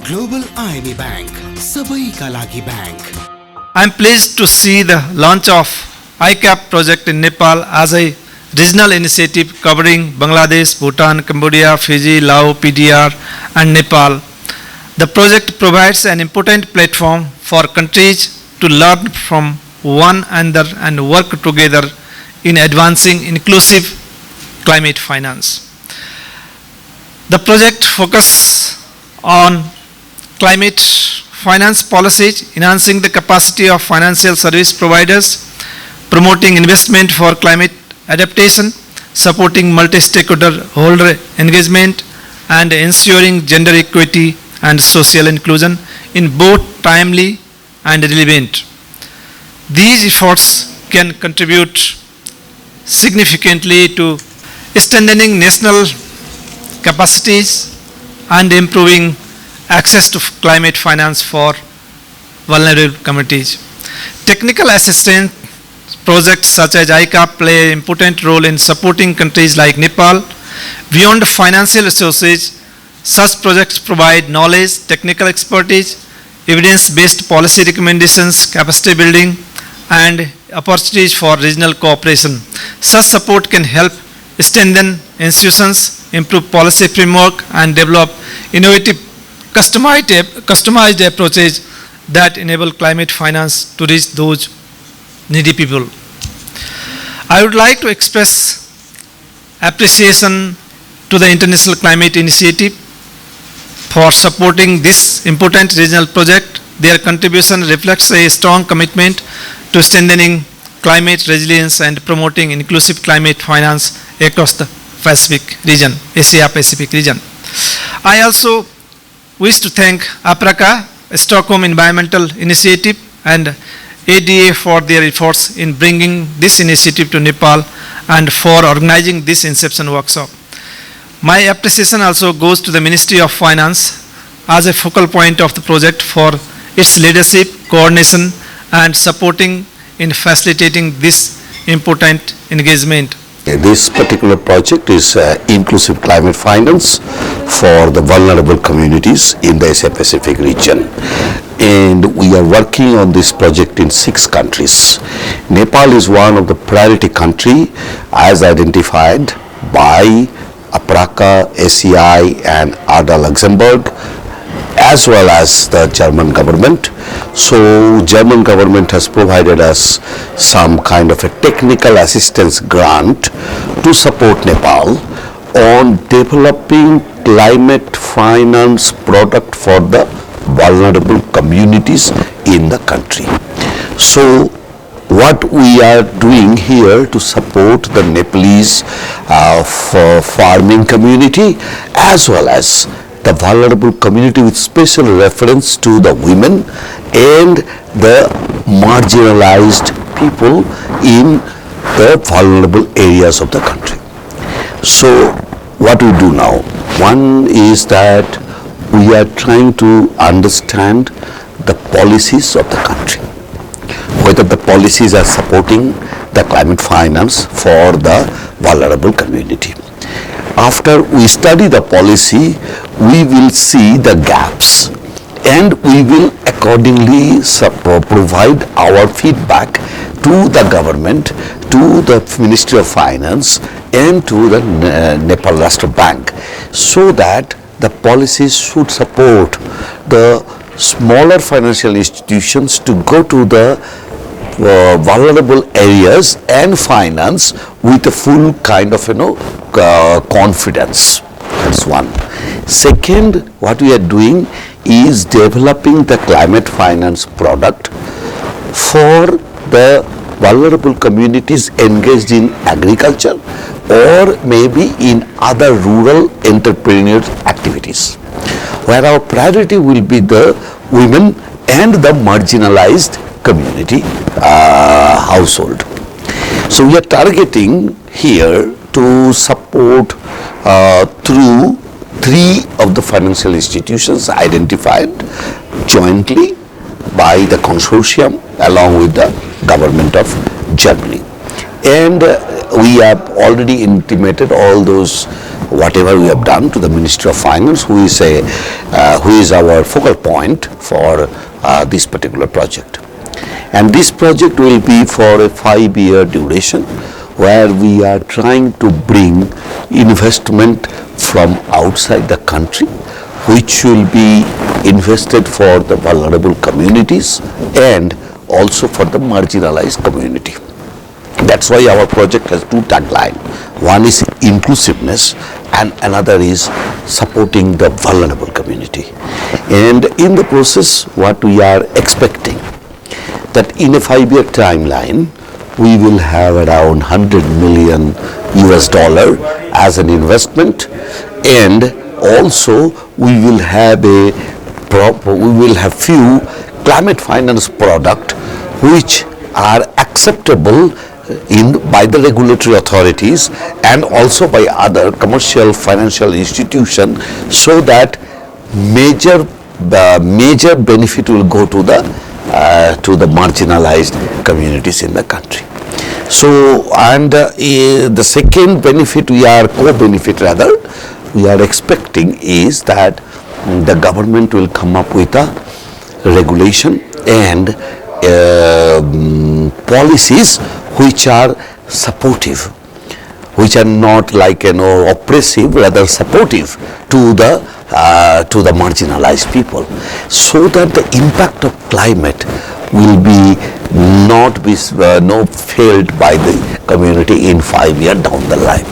Global IME Bank, सबै का लागि bank. I am pleased to see the launch of ICAP project in Nepal as a regional initiative covering Bangladesh, Bhutan, Cambodia, Fiji, Laos, PDR and Nepal. The project provides an important platform for countries to learn from one another and work together in advancing inclusive climate finance. The project focuses on climate finance policies, enhancing the capacity of financial service providers, promoting investment for climate adaptation, supporting multi-stakeholder engagement, and ensuring gender equity and social inclusion in both timely and relevant. These efforts can contribute significantly to strengthening national capacities and improving access to climate finance for vulnerable communities. Technical assistance projects such as ICAP play an important role in supporting countries like Nepal. Beyond financial resources, such projects provide knowledge, technical expertise, evidence-based policy recommendations, capacity building, and opportunities for regional cooperation. Such support can help strengthen institutions, improve policy framework, and develop innovative customized approaches that enable climate finance to reach those needy people. I would like to express appreciation to the International Climate Initiative for supporting this important regional project. Their contribution reflects a strong commitment to strengthening climate resilience and promoting inclusive climate finance across the Pacific region, Asia-Pacific region. I also wish to thank APRACA, Stockholm Environmental Initiative, and ADA for their efforts in bringing this initiative to Nepal and for organizing this inception workshop. My appreciation also goes to the Ministry of Finance as a focal point of the project for its leadership, coordination, and supporting in facilitating this important engagement. This particular project is inclusive climate finance for the vulnerable communities in the Asia-Pacific region. And we are working on this project in 6 countries. Nepal is one of the priority country as identified by APRACA, ACI and ADA Luxembourg, as well as the German government. So German government has provided us some kind of a technical assistance grant to support Nepal on developing climate finance product for the vulnerable communities in the country. So what we are doing here to support the Nepalese farming community as well as the vulnerable community with special reference to the women and the marginalized people in the vulnerable areas of the country. So what we do now? One is that we are trying to understand the policies of the country, whether the policies are supporting the climate finance for the vulnerable community. After we study the policy, we will see the gaps and we will accordingly provide our feedback to the government, to the Ministry of Finance and to the Nepal Rashtra Bank, so that the policies should support the smaller financial institutions to go to the vulnerable areas and finance with a full kind of confidence. That's one. Second, what we are doing is developing the climate finance product for the vulnerable communities engaged in agriculture or maybe in other rural entrepreneurial activities, where our priority will be the women and the marginalized community household. So we are targeting here to support through 3 of the financial institutions identified jointly by the consortium along with the government of Germany. And we have already intimated all those whatever we have done to the Ministry of Finance, who is our focal point for this particular project. And this project will be for a 5-year duration, where we are trying to bring investment from outside the country, which will be invested for the vulnerable communities and also for the marginalized community. That's why our project has 2 taglines. One is inclusiveness and another is supporting the vulnerable community. And in the process, what we are expecting, that in a 5-year timeline, we will have around $100 million as an investment, and also we will have few climate finance product which are acceptable by the regulatory authorities and also by other commercial financial institutions, so that major benefit will go to the marginalized communities in the country. So, and the second benefit we are expecting is that the government will come up with a regulation and policies which are supportive, which are not like oppressive, rather supportive to the marginalized people, so that the impact of climate will be not felt by the community in 5 years down the line.